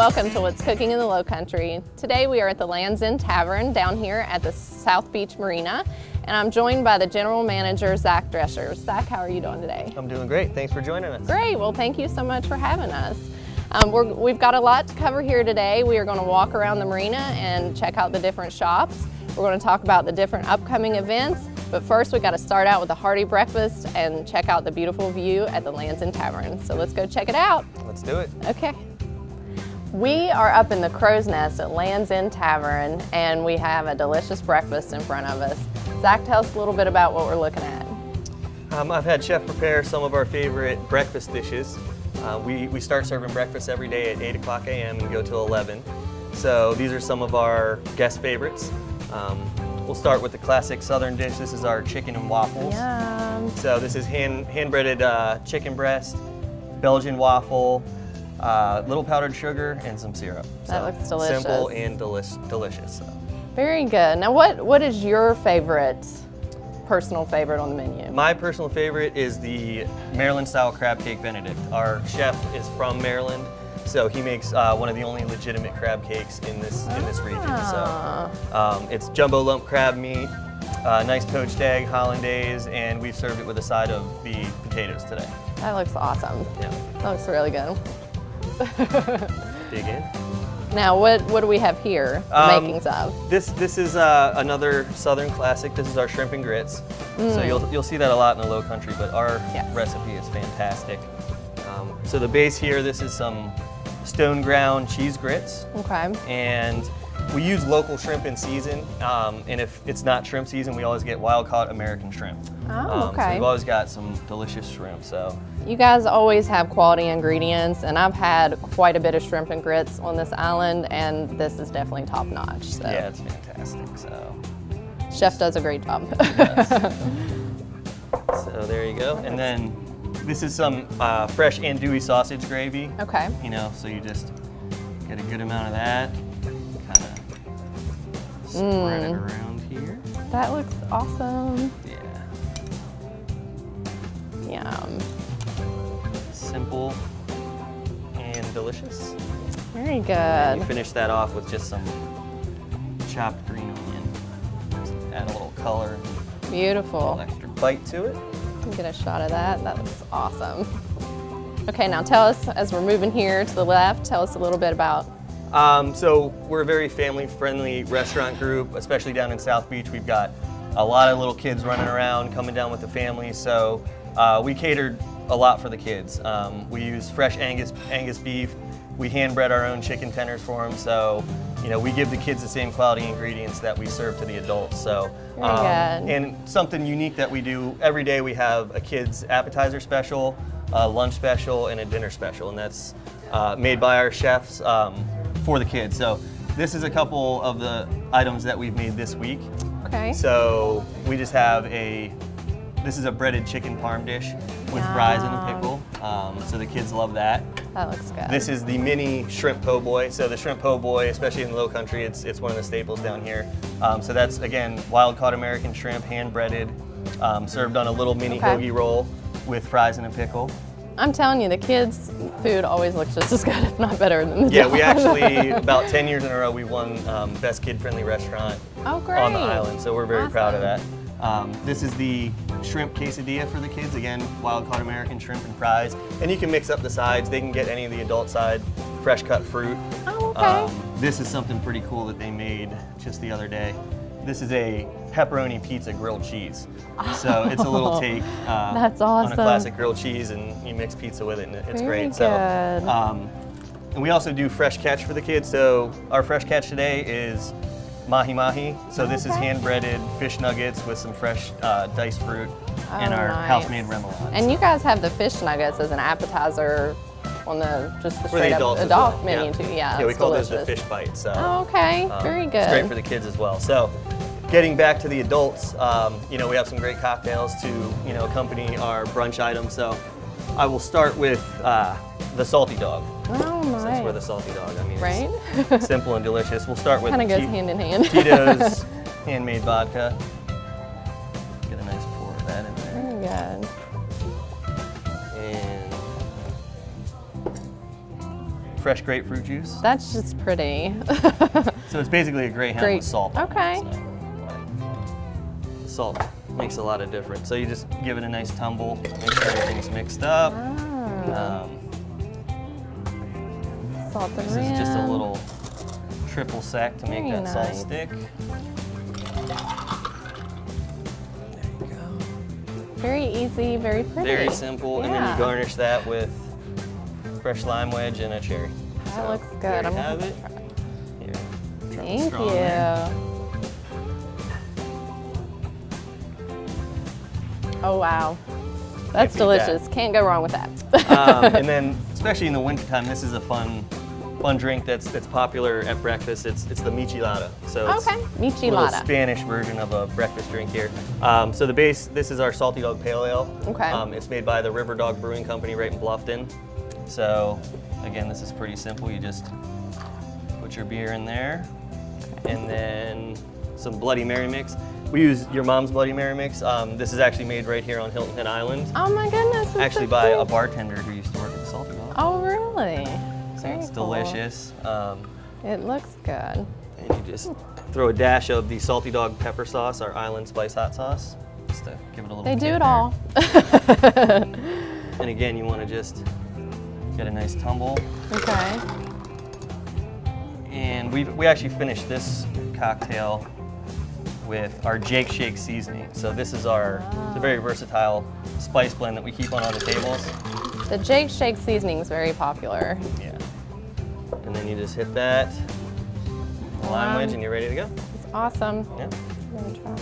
welcome to What's Cooking in the Low Country. Today we are at the Land's End Tavern down here at the South Beach Marina, and I'm joined by the General Manager, Zach Drescher. Zach, how are you doing today? I'm doing great. Thanks for joining us. Great. Well, thank you so much for having us. We've got a lot to cover here today. We are going to walk around the marina and check out the different shops. We're going to talk about the different upcoming events, but first we got to start out with a hearty breakfast and check out the beautiful view at the Land's End Tavern. So let's go check it out. Let's do it. Okay. We are up in the Crow's Nest at Land's End Tavern, and we have a delicious breakfast in front of us. Zach, tell us a little bit about what we're looking at. I've had Chef prepare some of our favorite breakfast dishes. We start serving breakfast every day at 8 o'clock a.m. and go till 11. So these are some of our guest favorites. We'll start with the classic Southern dish. This is our chicken and waffles. Yum. So this is hand-breaded chicken breast, Belgian waffle, little powdered sugar, and some syrup. That looks delicious. Simple and delicious. So. Very good. Now what is your personal favorite on the menu? My personal favorite is the Maryland-style crab cake Benedict. Our chef is from Maryland, so he makes one of the only legitimate crab cakes in this region. So it's jumbo lump crab meat, nice poached egg, hollandaise, and we've served it with a side of the potatoes today. That looks awesome. Yeah. That looks really good. Dig in. Now what do we have here, the makings of? This is another Southern classic. This is our shrimp and grits. So you'll see that a lot in the Low Country, but our recipe is fantastic. So the base here, this is some stone ground cheese grits. Okay. And we use local shrimp in season, and if it's not shrimp season, we always get wild caught American shrimp. Oh, okay. So we've always got some delicious shrimp. So you guys always have quality ingredients, and I've had quite a bit of shrimp and grits on this island, and this is definitely top notch. So. Yeah, it's fantastic. So chef does a great job. So there you go, and then this is some fresh andouille sausage gravy. Okay. You know, so you just get a good amount of that. Kind of spread it around here. That looks awesome. Yeah. Yum. Simple and delicious. Very good. And you finish that off with just some chopped green onion. Just add a little color. Beautiful. A little extra bite to it. Get a shot of that. That looks awesome. Okay, now tell us, as we're moving here to the left, tell us a little bit about. So we're a very family-friendly restaurant group, especially down in South Beach. We've got a lot of little kids running around, coming down with the family. So we catered a lot for the kids. We use fresh Angus beef. We hand-bread our own chicken tenders for them. So, you know, we give the kids the same quality ingredients that we serve to the adults. So, Very good. And something unique that we do every day, we have a kids appetizer special, a lunch special, and a dinner special, and that's made by our chefs for the kids. So this is a couple of the items that we've made this week. Okay. So we just have this is a breaded chicken parm dish with fries and a pickle. So the kids love that. That looks good. This is the mini shrimp po' boy. So the shrimp po' boy, especially in the Low Country, it's one of the staples down here. So that's, again, wild caught American shrimp, hand breaded, served on a little mini hoagie roll with fries and a pickle. I'm telling you, the kids' food always looks just as good, if not better than the Yeah, we adults. actually, about 10 years in a row, we won Best Kid-Friendly Restaurant on the island. So we're very proud of that. This is the shrimp quesadilla for the kids. Again, wild caught American shrimp and fries. And you can mix up the sides. They can get any of the adult side, fresh cut fruit. Oh, okay. This is something pretty cool that they made just the other day. This is a pepperoni pizza grilled cheese. So it's a little take That's on awesome. a classic grilled cheese, and you mix pizza with it, and it's Very great. good. So, and we also do fresh catch for the kids. So our fresh catch today is mahi mahi. So this is hand-breaded fish nuggets with some fresh diced fruit and our house-made remoulade. And you guys have the fish nuggets as an appetizer on just the for straight the up adult menu too. Yeah, we call those the delicious. fish bites. So, okay, very good. It's great for the kids as well. So getting back to the adults, you know, we have some great cocktails to, you know, accompany our brunch items. So I will start with the salty dog. Oh, nice. Since we're the salty dog, I mean, right? it's simple and delicious. We'll start with Kind of goes hand in hand. Tito's handmade vodka. Get a nice pour of that in there. Very good. And fresh grapefruit juice. That's just pretty. So it's basically a Greyhound with salt. Okay. So, salt makes a lot of difference. So you just give it a nice tumble, make sure everything's mixed up. Salt and This is just a little triple sec to make that salt stick. There you go. Very easy, very pretty. Very simple, and then you garnish that with fresh lime wedge and a cherry. That looks good. There I'm you have gonna it. Here, Thank straw you. there. Oh wow, that's delicious. Can't go wrong with that. And then, especially in the wintertime, this is a fun drink that's popular at breakfast. It's the michelada. So it's a little Spanish version of a breakfast drink here. So the base, this is our Salty Dog Pale Ale. Okay. It's made by the River Dog Brewing Company right in Bluffton. So again, this is pretty simple. You just put your beer in there, and then some Bloody Mary mix. We use your mom's Bloody Mary mix. This is actually made right here on Hilton Island. Oh my goodness. Actually by a bartender who used to work at the Salty Dog. Oh really? So it's delicious. It looks good. And you just throw a dash of the Salty Dog pepper sauce, our Island Spice hot sauce, just to give it a little They kick do it there. all. And again, you want to just get a nice tumble. Okay. And we actually finished this cocktail with our Jake Shake seasoning. So this is it's a very versatile spice blend that we keep on all the tables. The Jake Shake seasoning is very popular. Yeah. And then you just hit that lime wedge and you're ready to go. It's awesome. Yeah. I'm gonna try.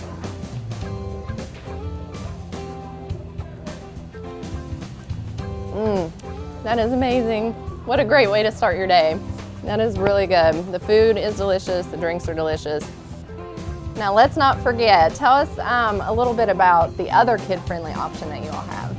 That is amazing. What a great way to start your day. That is really good. The food is delicious, the drinks are delicious. Now let's not forget, tell us a little bit about the other kid-friendly option that you all have.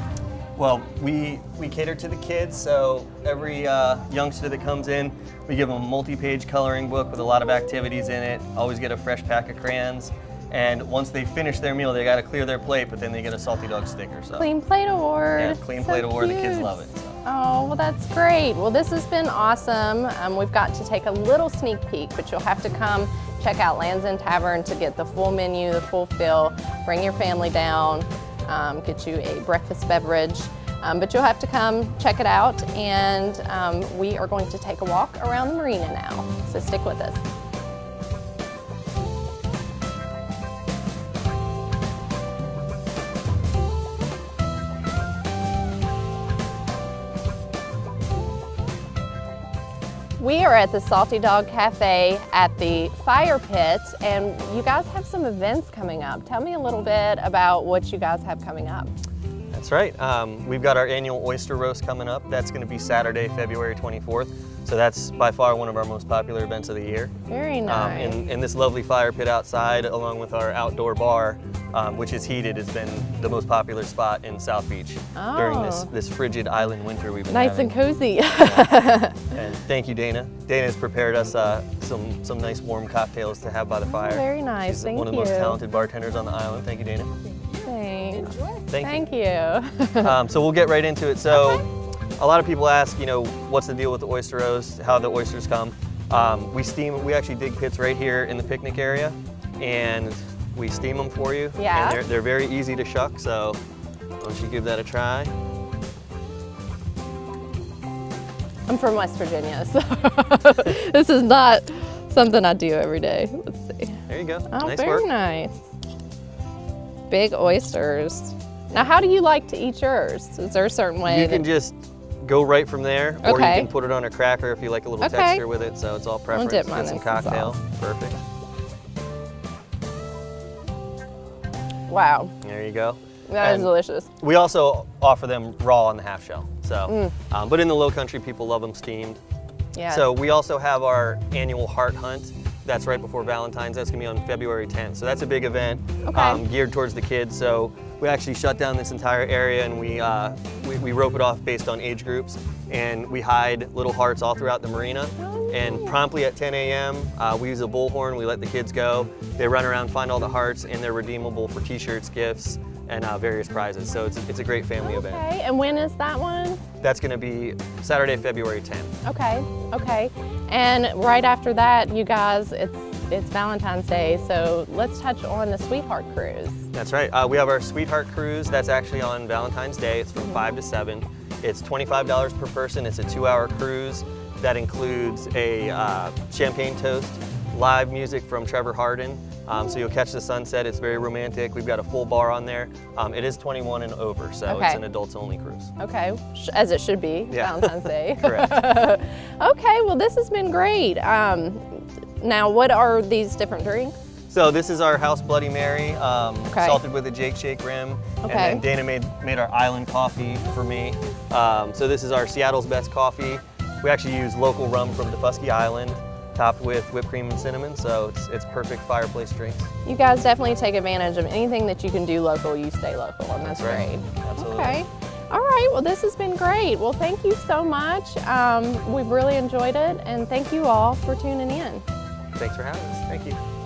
Well, we cater to the kids, so every youngster that comes in, we give them a multi-page coloring book with a lot of activities in it, always get a fresh pack of crayons, and once they finish their meal, they gotta clear their plate, but then they get a Salty Dog sticker. So. Clean Plate Award. Yeah, Clean Plate Award, the kids love it. So. Oh, well that's great. Well, this has been awesome. We've got to take a little sneak peek, but you'll have to come check out Land's End Tavern to get the full menu, the full fill, bring your family down, get you a breakfast beverage. But you'll have to come check it out, and we are going to take a walk around the marina now, so stick with us. We are at the Salty Dog Cafe at the Fire Pit, and you guys have some events coming up. Tell me a little bit about what you guys have coming up. That's right. We've got our annual oyster roast coming up. That's going to be Saturday, February 24th. So that's by far one of our most popular events of the year. Very nice. And this lovely fire pit outside, along with our outdoor bar, which is heated, has been the most popular spot in South Beach during this frigid island winter we've been nice having. and cozy. And thank you, Dana. Dana's prepared us some nice warm cocktails to have by the fire. Very nice. She's Thank one of the you. most talented bartenders on the island. Thank you, Dana. Thanks. Thank you. you. So we'll get right into it. So a lot of people ask, what's the deal with the oyster roast, how the oysters come. We actually dig pits right here in the picnic area, and we steam them for you. Yeah. And they're very easy to shuck, so why don't you give that a try. I'm from West Virginia, so this is not something I do every day. Let's see. There you go. Oh, nice very work. nice. Big oysters. Now, how do you like to eat yours? Is there a certain way? You can just go right from there, or you Okay. can put it on a cracker if you like a little Okay. texture with it, so it's all preference. dip mine Get some in some cocktail. sauce. Perfect. Wow, There you go. that is And delicious. We also offer them raw on the half shell. So, but in the low country, people love them steamed. Yeah. So we also have our annual heart hunt. That's right before Valentine's. That's gonna be on February 10th. So that's a big event geared towards the kids. So we actually shut down this entire area, and we rope it off based on age groups, and we hide little hearts all throughout the marina. And promptly at 10 a.m., we use a bullhorn. We let the kids go. They run around, find all the hearts, and they're redeemable for t-shirts, gifts, and various prizes. So it's a great family event. Okay, and when is that one? That's going to be Saturday, February 10th. Okay, okay. And right after that, you guys, it's Valentine's Day, so let's touch on the Sweetheart Cruise. That's right. We have our Sweetheart Cruise. That's actually on Valentine's Day. It's from 5 to 7. It's $25 per person. It's a 2-hour cruise that includes a champagne toast, live music from Trevor Hardin. So you'll catch the sunset. It's very romantic. We've got a full bar on there. It is 21 and over, so Okay. it's an adults-only cruise. Okay, as it should be, Yeah. Valentine's Day. Correct. Okay, well this has been great. Now what are these different drinks? So this is our House Bloody Mary, Okay. salted with a Jake Shake rim. Okay. And then Dana made our island coffee for me. So this is our Seattle's Best Coffee. We actually use local rum from Defusky Island, topped with whipped cream and cinnamon, so it's perfect fireplace drinks. You guys definitely take advantage of anything that you can do local, you stay local, and that's That's right. great. Absolutely. Okay. All right, well this has been great. Well, thank you so much. We've really enjoyed it, and thank you all for tuning in. Thanks for having us. Thank you.